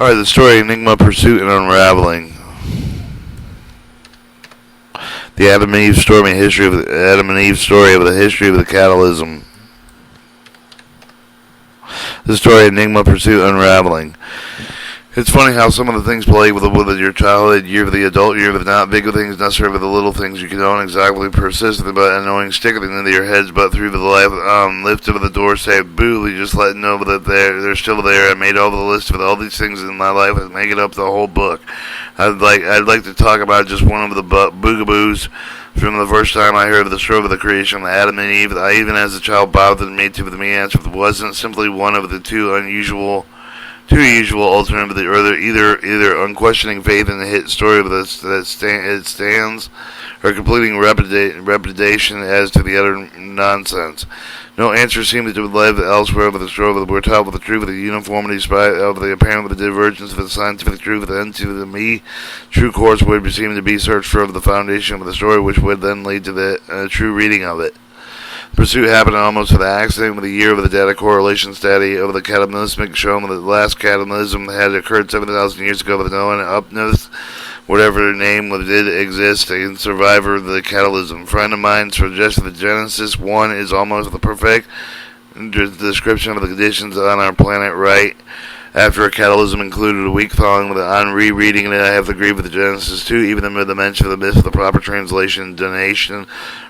Alright, the story Enigma, Pursuit, and Unraveling. The Adam and Eve story and history of the Adam and Eve story of the history of the Cataclysm. The story Enigma, Pursuit, Unraveling. It's funny how some of the things play with your childhood year, with the adult year, with not big things necessarily, with the little things you don't exactly persist, but annoying sticking into your heads, but through the life, lift over the door, say boo, you just let know that they're still there. I made all the list with all these things in my life and make it up the whole book. I'd like to talk about just one of the boogaboos from the first time I heard of the story of the creation of Adam and Eve. I even as a child bothered me to the me answer wasn't simply one of the two usual alternative, either unquestioning faith in the hit story of it stands, or completing repetition as to the other nonsense. No answer seemed to live elsewhere of the story of the we're taught with the truth of the uniformity of the apparent of the divergence of the scientific truth of the end to the me. True course would seem to be searched for the foundation of the story, which would then lead to the true reading of it. Pursuit happened almost with accident with the year of the data correlation study of the cataclysmic shown that the last cataclysm had occurred 7,000 years ago with no one upness, whatever name did exist, a survivor of the cataclysm. Friend of mine suggested that Genesis 1 is almost the perfect description of the conditions on our planet right after a cataclysm included a week following on rereading it. I have to agree with the Genesis 2, even the dimension of the myth of the proper translation. Donation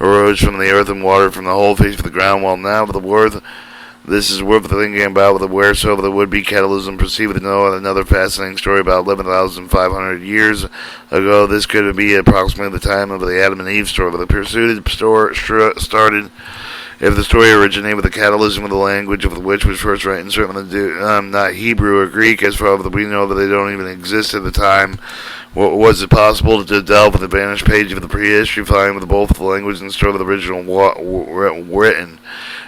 arose from the earth and water from the whole face of the ground, while now for the worth this is worth thinking about with the wheresoever the would-be cataclysm proceeded to know another fascinating story about 11,500 years ago. This could be approximately the time of the Adam and Eve story, but the pursuit started. If the story originated with the catalysm of the language of which was first written, certainly not Hebrew or Greek, as far as we know that they don't even exist at the time, was it possible to delve in the vanished page of the prehistory, find with both the language and story of the original written?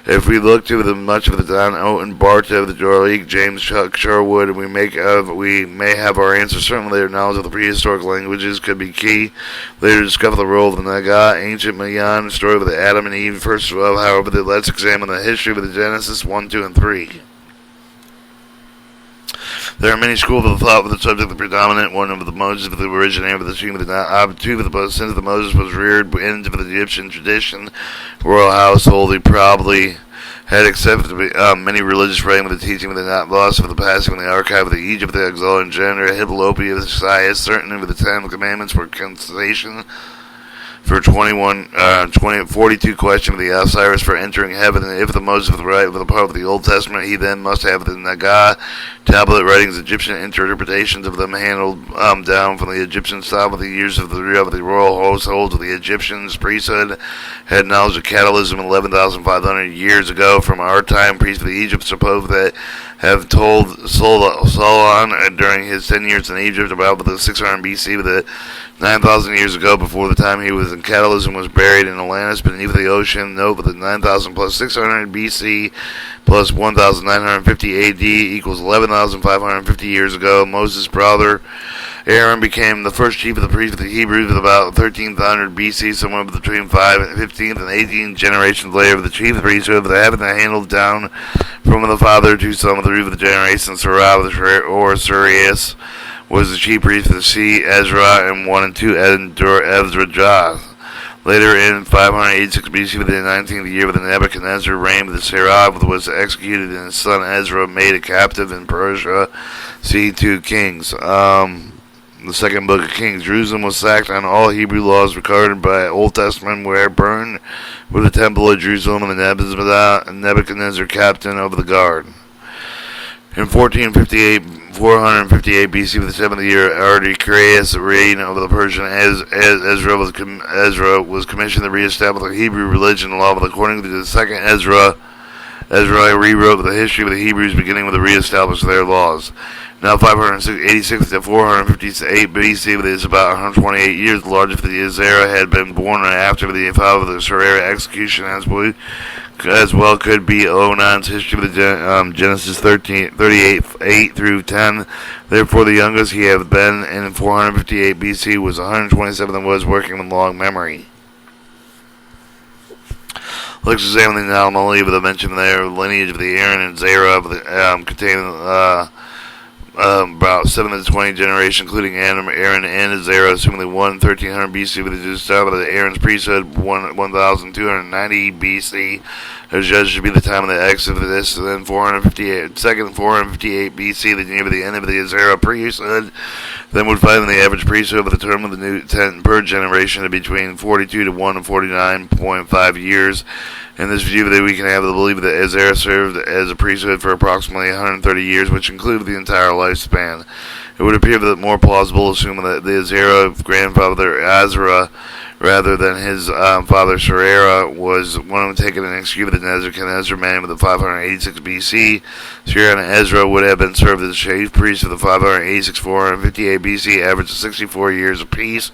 If we look to the much of the Don Owen, Bart of the Jorleek, James Chuck Sherwood, we may have our answer. Certainly their knowledge of the prehistoric languages could be key. Later discover the role of the Naga, ancient Mayan, story of the Adam and Eve. First of all, however, let's examine the history of the Genesis 1, 2, and 3. There are many schools of thought with the subject. The predominant one of the Moses of the originator of the stream of the two of the since the Moses was reared into the Egyptian tradition, royal household. He probably had accepted many religious writings with the teaching of the not lost of the passing of the archive of the Egypt, the exalted gender, Hippolopia, the Science, certainly with the 10 Commandments for consolation. For 42 question of the Osiris for entering heaven, and if the Moses of the right of the part of the Old Testament, he then must have the Naga tablet writings, Egyptian interpretations of them handled down from the Egyptian style of the years of the royal households of the Egyptians. Priesthood had knowledge of cataclysm 11,500 years ago. From our time, priests of Egypt supposed that have told Solon during his 10 years in Egypt about the 600 BC with the 9,000 years ago, before the time he was in cataclysm, was buried in Atlantis beneath the ocean. Note that the 9,000 plus 600 BC plus 1,950 AD equals 11,550 years ago. Moses' brother Aaron became the first chief of the priests of the Hebrews at about 1300 BC, somewhere between 15th and 18th generations later. The chief of the priesthood of the heaven that handled down from the father to some of the root of the generation, Sarah or Sirius, was the chief priest of the sea, Ezra, and 1 and 2 Ezra Jah. Later in 586 BC, within the 19th year of the Nebuchadnezzar reign, the Seraph was executed, and his son Ezra made a captive in Persia. See 2 Kings. The second book of Kings. Jerusalem was sacked, and all Hebrew laws recorded by Old Testament were burned with the temple of Jerusalem, and the Nebuchadnezzar captain of the guard. In 458 BC, with the 7th year Artaxerxes' reign over the Persian, Ezra was commissioned to reestablish the Hebrew religion and law. According to the second Ezra rewrote the history of the Hebrews, beginning with the reestablish their laws. Now 586 to 458 BC, with is about 128 years. The largest of the Ezra had been born after the father of the Serera execution, as well could be Onan's history of the Genesis 38, 8 through 10. Therefore, the youngest he had been in 458 BC was 127 and was working with long memory. Let's examine the anomaly of the mention there, lineage of the Aaron and Zerah, containing about 7 to 20 generations, including Adam, Aaron, and Azara, assuming 1300 BC with the establishment of Aaron's priesthood, 1290 BC, as judged to be the time of the Exodus, then 458 BC, the near the end of the Azara priesthood, then would find the average priesthood over the term of the new 10 per generation to between 42 to 1 and 49.5 years. In this view, that we can have the belief that Azara served as a priesthood for approximately 130 years, which included the entire lifespan. It would appear that more plausible, assuming that the Azara grandfather Azra, rather than his father Serera, was one who taken and executed the Nebuchadnezzar man with the 586 BC. Serera and Ezra would have been served as chief priests of the 586-458 BC, average of 64 years apiece.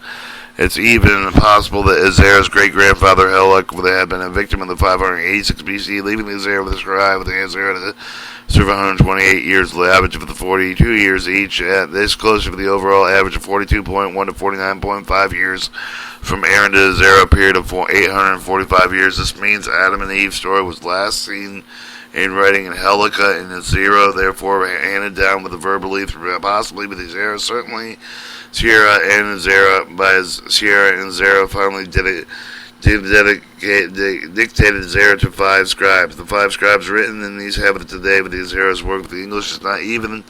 It's even possible that Azara's great-grandfather Helek would have been a victim of the 586 BC, leaving the Azara with the scribe with the Azara to serve 128 years, the average of the 42 years each. At this closer to the overall average of 42.1 to 49.5 years from Aaron to Azara, period of 845 years. This means Adam and Eve's story was last seen in writing in Helika and Azara, therefore handed down with the verbally, possibly with Azara, certainly Sierra and Azara, by Sierra and Azara finally dictated Azara to 5 scribes. The 5 scribes written in these habits today, but the Azara's work with the English is not even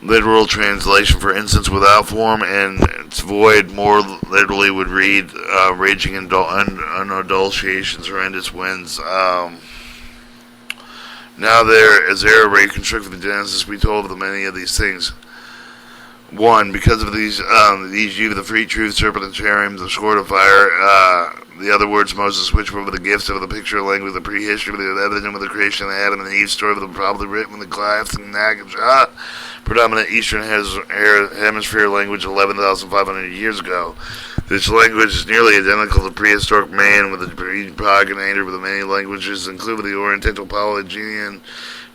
literal translation. For instance, without form and its void, more literally would read raging unadulterations, horrendous winds. Now there, Azara reconstructed the Genesis, we told of the many of these things. 1. Because of these you, the free truth, serpent and cherubim, the sword of fire, the other words Moses switched over the gifts of the picture language, the prehistory of the evidence of the creation of Adam and Eve, story of the probably written with the Goliath and Nag, predominant Eastern Hemisphere language 11,500 years ago. This language is nearly identical to prehistoric man, with the progenitor with the many languages, including the Oriental Polynesian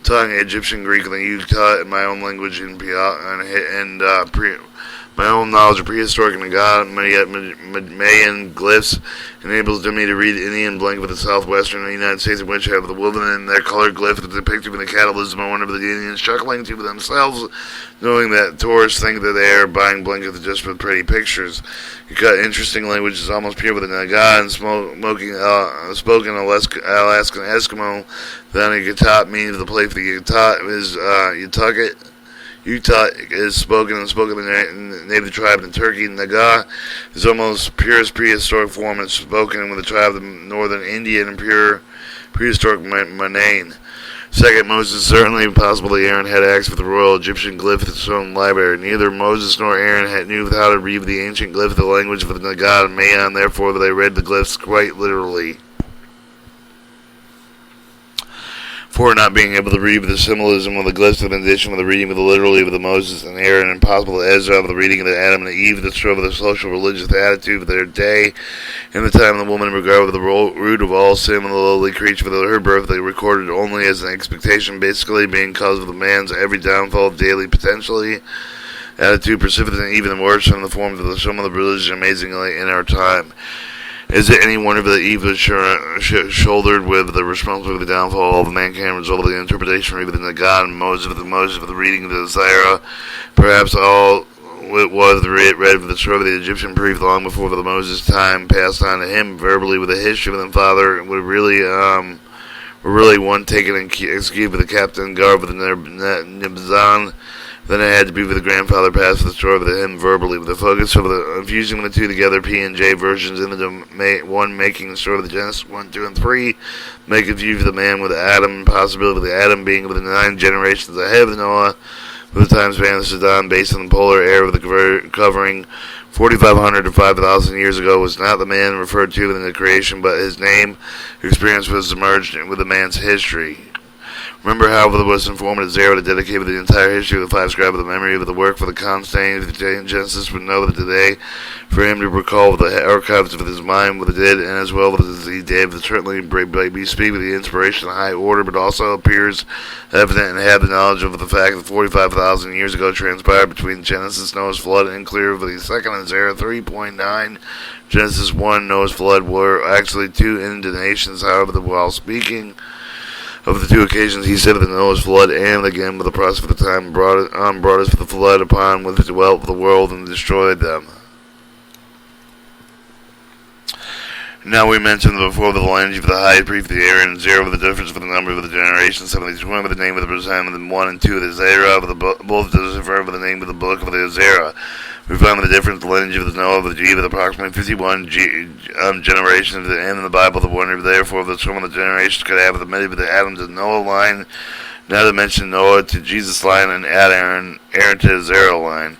tongue, Egyptian, Greek, and the Utah, and my own language my own knowledge of prehistoric and Mayan glyphs enables me to read Indian blank with the southwestern United States, in which have the woven in their colored glyph depicted in the Cataclysms. I wonder if the Indians chuckling to themselves, knowing that tourists think that they are buying blankets just with pretty pictures. You got interesting language is almost pure with the Naga and spoken Alaskan Eskimo. Then a Yatat means the place for the Yatat is Yatucket. Utah is spoken in the native tribe in Turkey. Naga is almost purest prehistoric form. It's spoken with the tribe of northern India and pure prehistoric Manain. Second, Moses certainly possible that Aaron had access with the royal Egyptian glyph of his own library. Neither Moses nor Aaron knew how to read the ancient glyph of the language of the Naga and Mayan, therefore they read the glyphs quite literally. For not being able to read with the symbolism of the glyphs, in addition with the reading of the literally of the Moses and Aaron, and possible Ezra of the reading of the Adam and Eve, that strove with the social religious attitude of their day, in the time of the woman, regarded with the root of all sin, and the lowly creature with her birth, they recorded only as an expectation, basically being cause of the man's every downfall of daily potentially attitude, precipitate and even worse in the forms of some of the religion amazingly in our time. Is it any wonder that Eve was shouldered with the responsibility of the downfall of mankind, result of the interpretation of the God and Moses of the reading of the Zara? Perhaps all it was read of the story of the Egyptian priest long before the Moses time passed on to him verbally with a history of the father would really one taken and executed with the captain guard with the Nibzan. Then it had to be with the grandfather passed the story of him verbally, with the focus of the fusing the two together, P and J versions in the one making the story of the Genesis 1, 2, and 3, make a view for the man with Adam, and possibility of the Adam being with the 9 generations ahead of Noah, with the time span of Saddam based on the polar air of the covering 4,500 to 5,000 years ago, was not the man referred to in the creation, but his name, experience was submerged with the man's history. Remember how it was informed that Zara to dedicate the entire history of the 5 scribe of the memory of the work for the Constantine of the Genesis would know that today, for him to recall the archives of his mind what it did, and as well as he did, that certainly be speak with the inspiration of high order, but also appears evident and have the knowledge of the fact that 45,000 years ago transpired between Genesis, Noah's flood, and clear of the second, and Zara 3.9. Genesis 1, Noah's flood were actually 2 intonations, however, while speaking Of the two occasions he said of the Noah's flood, and again with the process of the time brought us for the flood upon which dwelt the world and destroyed them. Now we mentioned before the lineage of the high priest, the Aaron, and 0 with the difference for the number of the generations, 71 with the name of the present, and 1 and 2 of the Zerah, with the both differ with the name of the book of the Zerah. We find the difference, the lineage of the Noah, of the G, with approximately 51 generations, and in the Bible, the wonder, therefore, of the sum of the generations could have the many of the Adam to Noah line, now to mention Noah to Jesus line, and add Aaron to the Zerah line.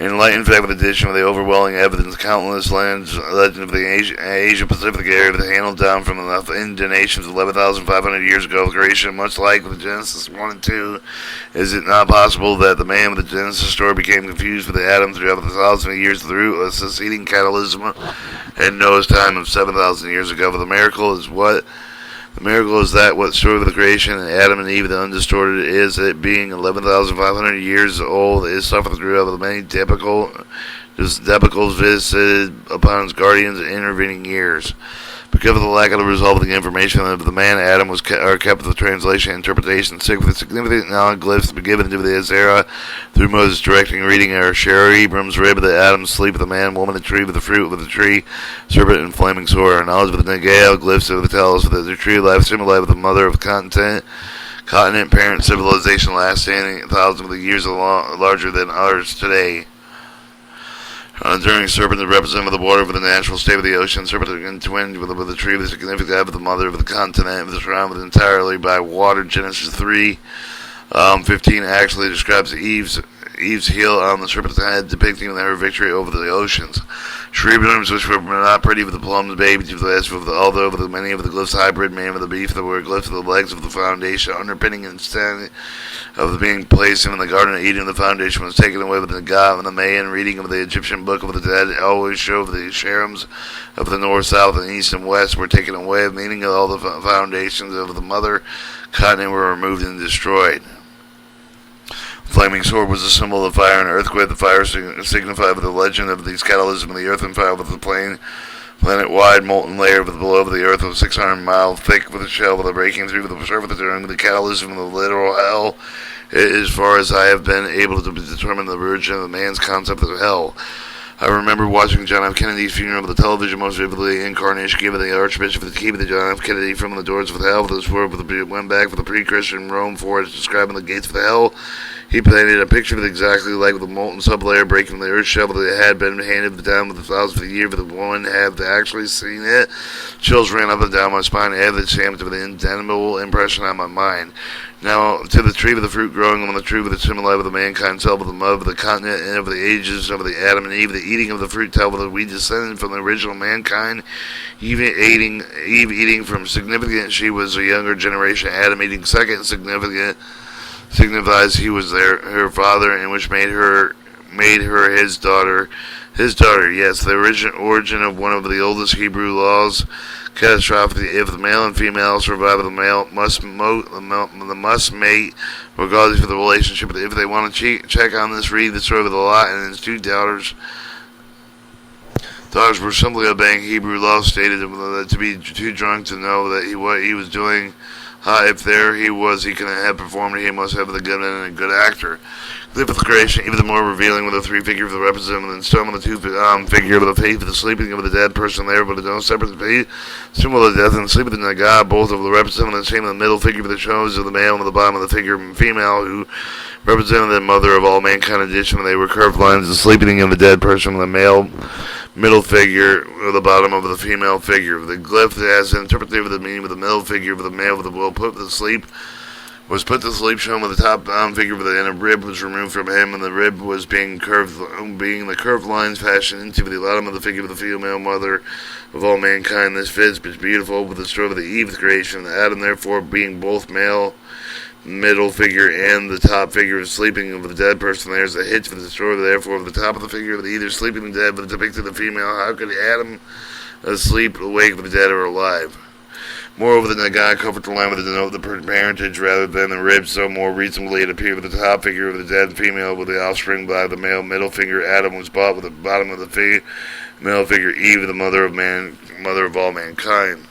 Enlightened fact with addition of the overwhelming evidence, countless legends of the Asia-Pacific area that handled down from the Indian nations 11,500 years ago, creation much like with Genesis 1 and 2. Is it not possible that the man with the Genesis story became confused with the Adam throughout the thousands of years through a succeeding cataclysm in Noah's time of 7,000 years ago? For the miracle is what? The miracle is that what story of the creation and Adam and Eve, the undistorted, is it being 11,500 years old, is suffered throughout the many debacles visited upon its guardians in intervening years. Because of the lack of the result of the information of the man Adam was kept with the translation and interpretation, sick with the significant knowledge glyphs to be given to the Zerah through Moses directing reading or Sherry, Abram's rib of the Adam, sleep of the man, woman, the tree with the fruit of the tree, serpent and flaming sword, knowledge of the Nagael, glyphs of the tells of the tree of life, similar with the mother of continent, parent civilization lasting thousands of years larger than ours today. During serpent, the representative of the water, for the natural state of the ocean, serpent twinned with the tree, the significant of the mother of the continent, was surrounded entirely by water. Genesis 3:15 actually describes Eve's heel on the serpent's head, depicting her victory over the oceans. Shreebrooms, which were not pretty with the plums, babies with the last of the although with many of the glyphs hybrid, man with the beef, that were glyphs of the legs of the foundation, underpinning and standing of the being placed in the Garden of Eden. The foundation was taken away with the God and the Mayan reading of the Egyptian Book of the Dead. It always showed the cherubims of the north, south, and east and west were taken away, meaning all the foundations of the mother continent were removed and destroyed. Flaming sword was a symbol of fire and earthquake. The fire signified with the legend of these catalysms of the earth and fire with the planet-wide molten layer below the earth was 600 miles thick with a shell with a breaking through the surface during the catalysm of the literal hell. As far as I have been able to determine the origin of the man's concept of hell. I remember watching John F. Kennedy's funeral on the television, most vividly incarnation given the Archbishop of the keep of the John F. Kennedy from the doors of the hell. This word went back for the pre-Christian Rome for it, describing the gates of the hell. He painted a picture of it exactly like with the molten sublayer breaking the earth shovel that had been handed down with the thousands of years, but the woman had actually seen it. Chills ran up and down my spine, and added the stamp of an indelible impression on my mind. Now, to the tree with the fruit growing on the tree with the similar of the mankind, tell of the mud of the continent and of the ages of the Adam and Eve, the eating of the fruit tell that we descended from the original mankind. Eve eating from significant, she was a younger generation. Adam eating second significant signifies he was her father, and which made her his daughter. His daughter, yes, the origin of one of the oldest Hebrew laws. Catastrophic. If the male and female survive, the male must mate, regardless of the relationship. If they want to check on this, read the story of Lot and his two daughters. Daughters were simply obeying Hebrew law, stated to be too drunk to know that what he was doing. If there he was, he couldn't have performed. He must have the good and a good actor. Glyph of the creation, even the more revealing with the three figure of the representative and stone with the two figure of the faith of the sleeping of the dead person there, but no separate faith, symbol of death and the sleep of the God, both of the representative and the same of the middle figure of the shows of the male and the bottom of the figure of the female, who represented the mother of all mankind. In addition, they were curved lines, the sleeping of the dead person of the male middle figure of the bottom of the female figure. The glyph as interpreted of the meaning of the middle figure of the male of the will put to sleep. Was put to sleep, shown with the top figure of the inner rib was removed from him, and the rib was being the curved lines fashioned into the bottom of the figure of the female mother of all mankind. This fits but beautiful with the story of the Eve creation, the Adam therefore being both male middle figure and the top figure of sleeping of the dead person. There's a hitch for the story therefore of the top of the figure of the either sleeping and dead, but depicted the female. How could Adam asleep, awake, the dead, or alive? Moreover, the Nagai covered the line with the denote the parentage rather than the ribs, so more reasonably it appeared with the top figure of the dead female with the offspring by the male middle figure. Adam was bought with the bottom of the male figure Eve, the mother of all mankind.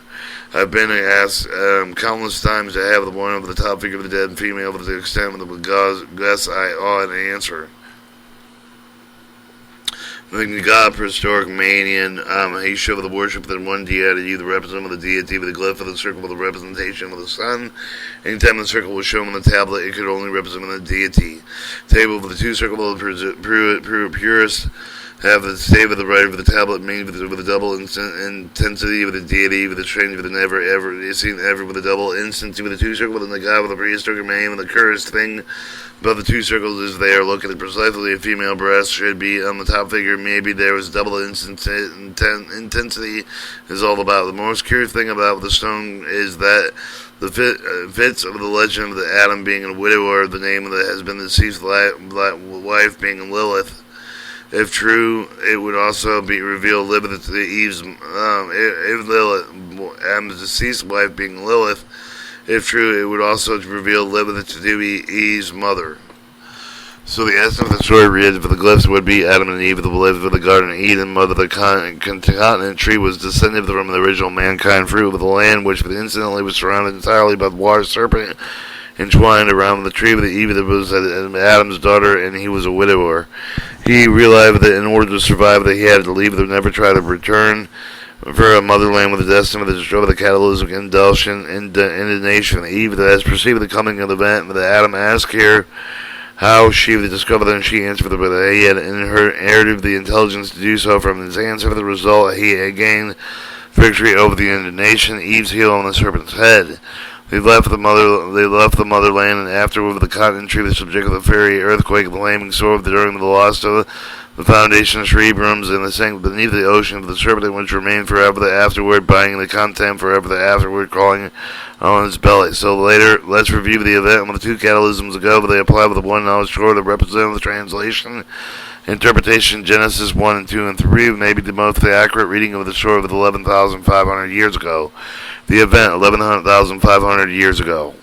I've been asked countless times to have the one over the top figure of the dead female to the extent of the guess I ought to answer. The god prehistoric manian, he showed the worship of the one deity, the representative of the deity, with the glyph of the circle with the representation of the sun. Anytime the circle was shown on the tablet, it could only represent the deity. Table with the two circles of the purest have the state of the right of the tablet, meaning with a double intensity with the deity, with the strange, with the never ever seen ever, with a double intensity with the two circles, and the god with the prehistoric man, and the cursed thing above the two circles is they are looking precisely a female breast should be on the top figure. Maybe there was double intensity is all about. The most curious thing about the stone is that the fits of the legend of the Adam being a widower, the name that has been the deceased wife being Lilith. If true, it would also be revealed Lilith to Eve's, if Lilith, and the deceased wife being Lilith. If true, it would also reveal Lilith to be Eve's mother. So the essence of the story reads, for the glyphs would be Adam and Eve, the lived with the Garden of Eden, mother of the continent tree was descended from the original mankind fruit of the land, which incidentally was surrounded entirely by the water serpent, entwined around the tree with the Eve that was Adam's daughter, and he was a widower. He realized that in order to survive, that he had to leave, and never try to return for a motherland with the destiny to destroy the cataclysmic indignation. Eve that has perceived the coming of the event, that Adam asked her how she would discover that, and she answered that he had inherited the intelligence to do so from his ancestor. The result, he had gained victory over the indignation. Eve's heel on the serpent's head. They left the motherland, and afterward the continent tree was subject to the fiery earthquake, the flaming sword during the loss of the foundation of Shrebrums, and the sank beneath the ocean of the serpent, which remained forever the afterward, binding the content forever the afterward, crawling on its belly. So later, let's review the event with the two cataclysms ago, but they apply with the one knowledge short of representative translation. Interpretation Genesis 1 and 2 and 3 may be the most accurate reading of the story of 11,500 years ago. The event 11,500 years ago.